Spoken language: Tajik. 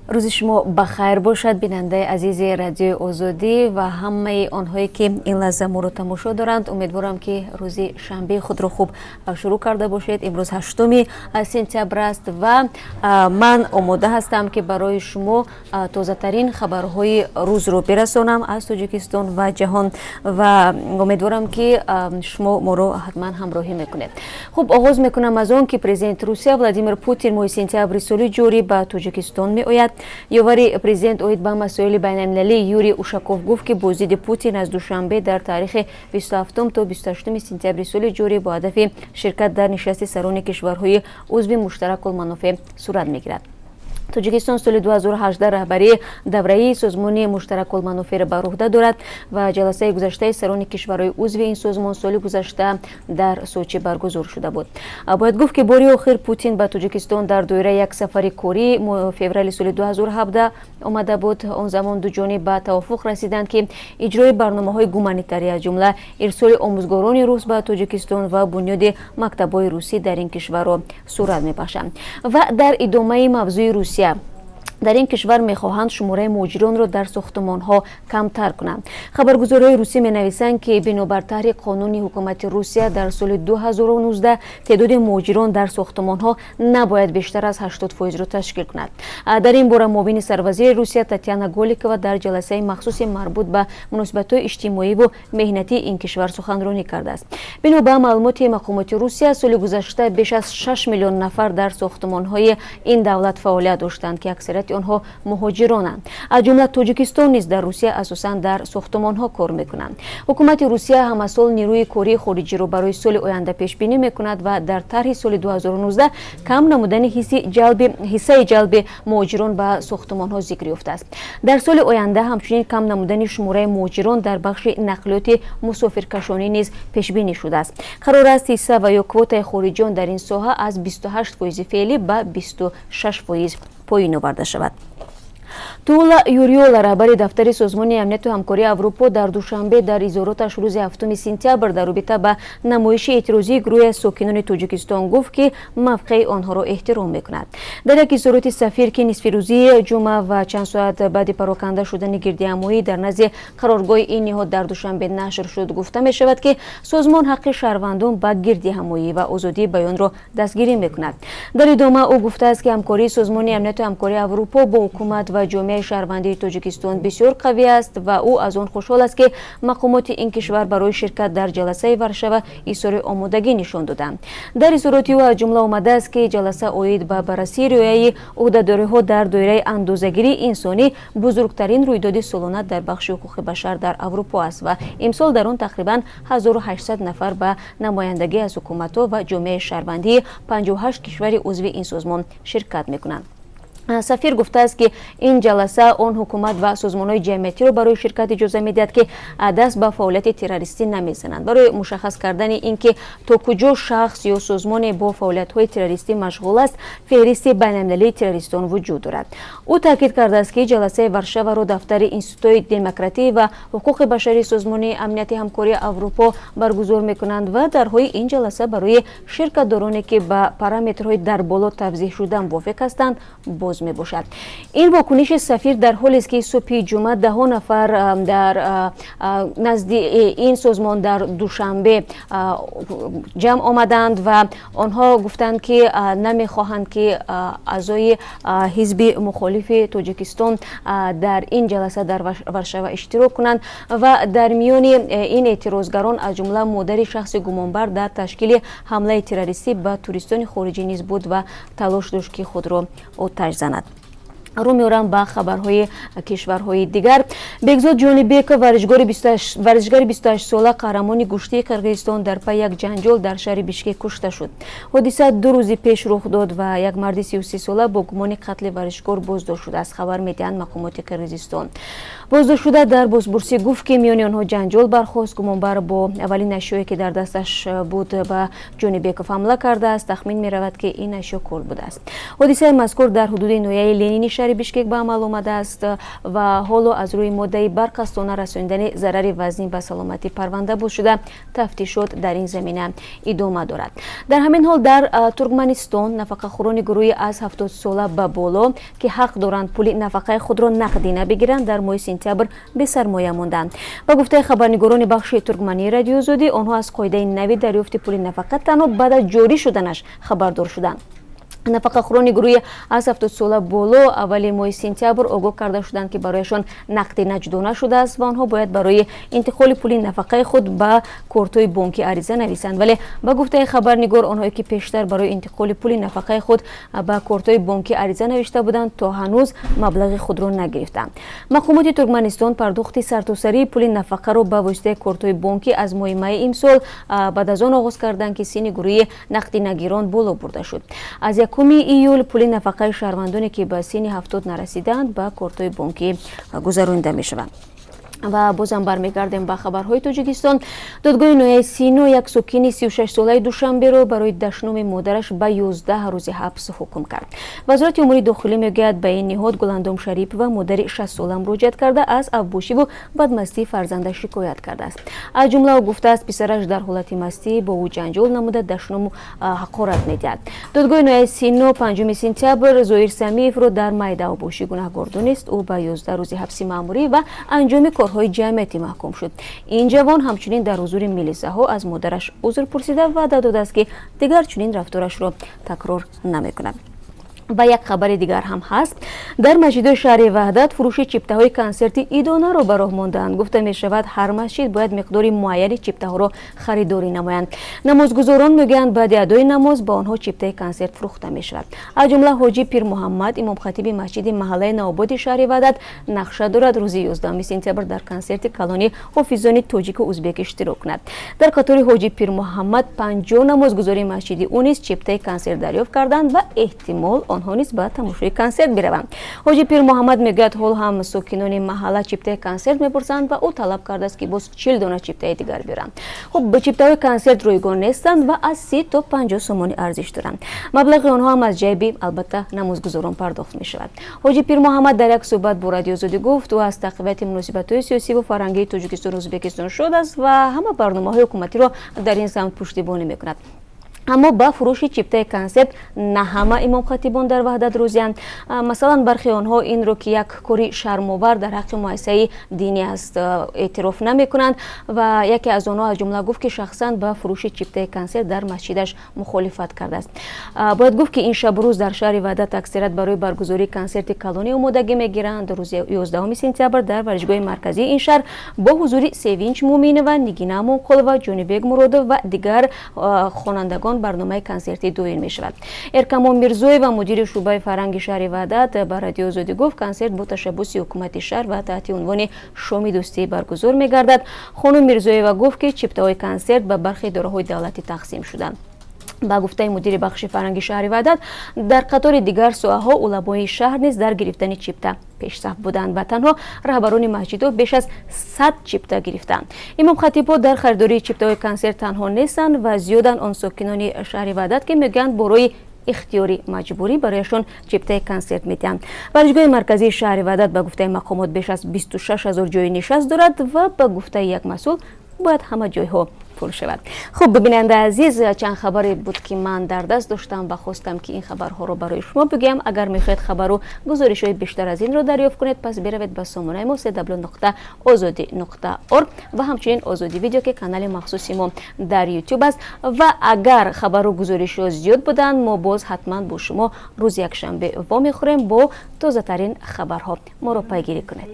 روز شما بخیر باشد بیننده عزیز رادیو آزادی و همه آنهایی که این لحظه ما رو تماشا دارند. امیدوارم که روز شنبه خود رو خوب شروع کرده باشید. امروز 8 سپتامبر است و من آماده هستم که برای شما تازه ترین خبرهای روز رو برسانم از تاجیکستان و جهان و امیدوارم که شما ما رو حتما همراهی میکنید. خب آغاز میکنم از آن که پرزیدنت روسیه ولادیمیر پوتین ماه سپتامبر سال جاری به تاجیکستان می آید. یاوری پرزیدنت اوید به مسائل بین المللی یوری اوشاکوف گفت که بازدید پوتین از دوشنبه در تاریخ 27 تا 28 سپتامبر سال جاری با هدف شرکت در نشست سران کشورهای عضو مشترک المنافع صورت میگیرد. تاجیکستان سال 2018 رهبری دوره‌ای سازمان مشترک المنافع را بر عهده دارد و جلسه گذشته سران کشورهای عضو این سازمان سال گذشته در سوچی برگزار شده بود. باید گفت که باری آخر پوتین به تاجیکستان در دایره یک سفر کاری فوریه سال 2017 آمده بود. آن زمان دو جانب به توافق رسیدند که اجرای برنامه‌های گومانیتاری از جمله ارسال آموزگاران روس به تاجیکستان و بنیاد مکتب‌های روسی در این کشور را صورت می‌بخشند. و در ادامه موضوع روسیه در این کشور میخواهند شماره مهاجران را در ساختمان‌ها کمتر کنند. خبرگزارهای روسی می‌نویسند که بنابر طرح قانونی حکومت روسیه در سال 2019 تعداد مهاجران در ساختمان‌ها نباید بیشتر از 80% را تشکیل کند. در این باره معاون سروازی روسیه تاتیانا گولیکова در جلسه مخصوص مربوط به مناسبت‌های اجتماعی و مهنتی این کشور سخنرانی کرده است. بنا به معلومات مقامات روسیه سال گذشته بیش از 6 میلیون نفر در ساختمان‌های این دولت فعالیت داشتند که اکثریت آنها مهاجرانند. از جمله تاجیکستان نیز در روسیه اساساً در ساختمان‌ها کار می‌کنند. حکومت روسیه همه سال نیروی کاری خارجی را برای سال آینده پیش بینی می‌کند و در طرح سال 2019 کم نمودن حصه جلب مهاجران به ساختمان‌ها ذکر یافته است. در سال آینده همچنین کم نمودن شماره مهاجران در بخش نقلیات مسافرکشانی نیز پیش بینی شده است. قرار است حصه و یا کوتا خارجیان در این ساحه از 28% فعلی به 26% پایین آورده شود. تولا یوریولا رهبر دفتر سازمان امنیت و همکاری اروپا در دوشنبه در اظهاراتش روز 7 سپتامبر در رابطه به نمایش اعتراضی گروه ساکنان تاجیکستان گفت که موقع آنها را احترام میکند. در یک اظهارات سفیر که نصف روزی جمعه و چند ساعت بعد پراکنده شدن گردهمایی در نزد قرارگاه این نهاد در دوشنبه نشر شد گفته می شود که سازمان حق شهروندان به گردهمایی و آزادی بیان را دستگیری میکند. در ادامه او گفته است که همکاری سازمان امنیت و همکاری اروپا با حکومت و جامعه شهروندی تاجیکستان بسیار قوی است و او از آن خوشحال است که مقامات این کشور برای شرکت در جلسه ورشوا اظهار آمادگی نشان دادند. در اظهارات او از جمله آمده است که جلسه اوید به بررسی رعایت عهدهداری‌ها در دایره اندازه‌گیری انسانی بزرگترین رویداد سالانه در بخش حقوق بشر در اروپا است و امسال در آن تقریبا 1800 نفر به نمایندگی از حکومت‌ها و جامعه شهروندی 58 کشور عضو این سازمان شرکت می‌کنند. سفیر گفته است که این جلسه آن حکومت و سازمان‌های جمعیتی را برای شرکت اجازه می‌دهد که دست به فعالیت تروریستی نمی‌زنند. برای مشخص کردن اینکه تا کجا شخص یا سازمان با فعالیت‌های تروریستی مشغول است، فهرست بین‌المللی تروریستان وجود دارد. او تاکید کرده است که جلسه ورشوا را دفتر اینستیتوت دموکراسی و حقوق بشری سازمان امنیت همکاری اروپا برگزار می‌کنند و درهای این جلسه برای شرکت‌دارانی که به پارامترهای در بالا توضیح شده موافق هستند باز می باشد. این واکنش سفیر در حالی است که صبح جمعه 10 نفر در نزد این سازمان در دوشنبه جمع آمدند و آنها گفتند که نمیخواهند که اعضای حزب مخالف تاجیکستان در این جلسه در ورشوا اشتراک کنند و در میان این اعتراضگران از جمله مادر شخص گمانبر در تشکیل حمله تروریستی به توریستان خارجی نیز بود و تلاش داشت که خود را آتش زند. رو میارم به خبرهای کشورهای دیگر. بگزاد جانبیک ورزشکار 28 ساله قهرمان گشتی قرقیزستان در پی یک جنجال در شهر بیشکک کشته شد. حادثه 2 روز پیش رخ داد و یک مرد 33 ساله با گمان قتل ورزشکار بازداشت شده است. خبر میدهند مقامات قرقیزستان. بازداشت شده در بازپرسی گفت که میان آنها جنجال برخاست. گمانبر با اولین اشیایی که در دستش بود به جانبیک حمله کرده است. تخمین میرود که این اشیا کور بوده است. حادثه مذکور در حدود نویه لنینی شهر بیشکک به عمل آمده است و حالا از روی ماده моддаи барқастона расониндани зарари вазнин ба саломатӣ парвандабуз шуда тафтишот дар ин замина идома дорад. дар ҳамин ҳол дар туркманистон нафақахӯрони гурӯҳи аз 70 сола ба боло ки ҳақ доранд пули нафақаи худро нақдина бигиранд дар моҳи сентябр бесармоя монданд. ба гуфтаи хабарнигорони бахши туркмании радиои озодӣ, онҳо аз қоидаи нави дарёфти пули нафақа танҳо баъд аз ҷорӣ шуданаш хабардор шуданд. нафақахӯрони гурӯҳи аз 70 сола боло аввали моҳи сентябр огоҳ карда шуданд ки барояшон нақди наҷдо нашудааст ва онҳо бояд барои интиқоли пули нафақаи худ ба кортҳои бонкӣ ариза нависанд. вале ба гуфтаи хабарнигор, онҳое ки пештар барои интиқоли пули нафақаи худ ба кортҳои бонкӣ ариза навишта буданд, то ҳанӯз маблағи худро нагирифтанд. мақомоти Туркманистон пардохти сартосарии пули нафақаро ба воситаи кортҳои бонкӣ аз моҳи майи имсол баъд аз он оғоз карданд ки синни гурӯҳи нақдинагирон боло бурда шуд. аз 1 июл пули нафақаи шаҳрвандоне ки ба синни 70 нарасиданд ба кортҳои бонкӣ гузаронида мешаванд. ва бозам бармегардем ба хабарҳои Тоҷикистон. додгоҳи ноҳияи Сино як сокини 36 солаи Душанберо барои даштноми модараш ба 11 рӯзи ҳабс ҳукм кард. вазорати умури дохилӣ мегӯяд ба ин ниҳод Гуландом Шарипова модари 60 сола муроҷиат карда аз авбошиву бадмастии фарзандаш шикоят кардааст. аз ҷумла ӯ гуфтааст писараш дар ҳолати мастӣ бо ӯ ҷанҷол намуда даштному ҳақорат медиҳад. додгоҳи ноҳияи Сино 5 сентябр Зоир Самиевро дар майда авбошӣ гунаҳгор донист. ӯ ба 11 рӯзи ҳабси маъмурӣ ва анҷоми ҳои ҷамъиятӣ маҳкум шуд. ин ҷавон ҳамчунин дар ҳузури милисаҳо аз модараш узр пурсида ваъда додааст ки дигар чунин рафторашро такрор намекунад. ва як хабари дигар ҳам ҳаст. дар масҷидҳои шаҳри Ваҳдат фурӯши чиптаҳои консерти идонаро ба роҳ монданд. гуфта мешавад, ҳар масҷид бояд миқдори муайяни чиптаҳоро харидорӣ намоянд. намозгузорон мегӯянд баъди адои намоз ба онҳо чиптаи консерт фурӯхта мешавад. аз ҷумла ҳоҷи Пир Муҳаммад, имомхатиби масҷиди маҳаллаи Навободи шаҳри Ваҳдат, нақша дорад рӯзи 11 сентябр дар консерти калони ҳофизони тоҷику узбек иштирок кунад. дар қатори ҳоҷи Пир Муҳаммад 50 намозгузори масҷиди ӯ низ чиптаи консерт дарёфт карданд ва эҳтимол онҳо низ ба тамошои консерт бираванд. ҳоҷи Пир Муҳаммад мегӯяд, ҳол ҳам сокинони маҳалла чиптаи консерт мепурсанд ва ӯ талаб кардааст ки боз 40 дона чиптаи дигар биёранд. хуб, чиптаҳои консерт ройгон нестанд ва аз 30 то 50 сомони арзиш доранд. маблағи онҳо ҳам аз ҷайби албатта намозгузорон пардохт мешавад. ҳоҷи Пир Муҳаммад дар як суҳбат бо Радиои Озодӣ гуфт, ӯ аз тақвияти муносибатҳои сиёсиву фарҳангии Тоҷикистону Ӯзбекистон шод аст ва ҳама барномаҳои ҳукуматиро дар ин самт пуштибонӣ мекунад. аммо ба фурӯши чиптаи консерт на ҳама имомхатибон дар Ваҳдат розиянд. масалан, бархи онҳо инро ки як кори шармовар дар ҳаққи муассисаи динӣ аст эътироф намекунанд ва яке аз онҳо аз ҷумла гуфт ки шахсан ба фурӯши чиптаи консерт дар масҷидаш мухолифат кардааст. бояд гуфт ки ин шабрӯз дар шаҳри Ваҳдат аксарият барои баргузории консерти калонӣ омодагӣ мегиранд. рӯзи 11 сентябр дар варзишгоҳи марказии ин шаҳр бо ҳузури Севинч Муъминова, Нигина Амонқулова, Ҷонибек Муродов ва дигар хонандагон барномаи консерти доир мешавад. Эркамон Мирзоева, мудири шӯъбаи фарҳанги шаҳри Ваҳдат, ба Радиои Озодӣ гуфт, консерт бо ташаббуси ҳукумати шаҳр ва таҳти унвони шоми дӯстӣ баргузор мегардад. хонум Мирзоева гуфт ки чиптаҳои консерт ба бархи идораҳои давлатӣ тақсим шуданд. ба гуфтаи мудири бахши фарҳанги шаҳри Ваҳдат, дар қатори дигар соҳаҳо уламои шаҳр низ дар гирифтани чипта пешсаф буданд ва танҳо раҳбарони масҷидҳо беш аз 100 чипта гирифтанд. имомхатибҳо дар харидории чиптаҳои консерт танҳо нестанд ва зиёданд он сокинони шаҳри Ваҳдат ки мегӯянд борои ихтиёри маҷбурӣ барояшон чиптаи консерт медиҳанд. варзишгоҳи марказии шаҳри Ваҳдат ба гуфтаи мақомот беш аз 26 000 ҷои нишаст дорад ва ба гуфтаи як масъул бояд ҳама ҷойҳо пур шавад. хуб, бибинандаи азиз, чанд хабаре буд ки ман дар даст доштам ва хостам ки ин хабарҳоро барои шумо бигӯям. агар мехоҳед хабару гузоришҳои бештар аз инро дарёфт кунед, пас биравед ба сомонаи мо www.ozodi.org ва ҳамчунин Озодӣ видео ки канали махсуси мо дар YouTube аст. ва агар хабару гузоришҳо зиёд буданд, мо боз ҳатман бо шумо рӯзи якшанбе вомехӯрем бо тозатарин хабарҳо. моро пайгирӣ кунед.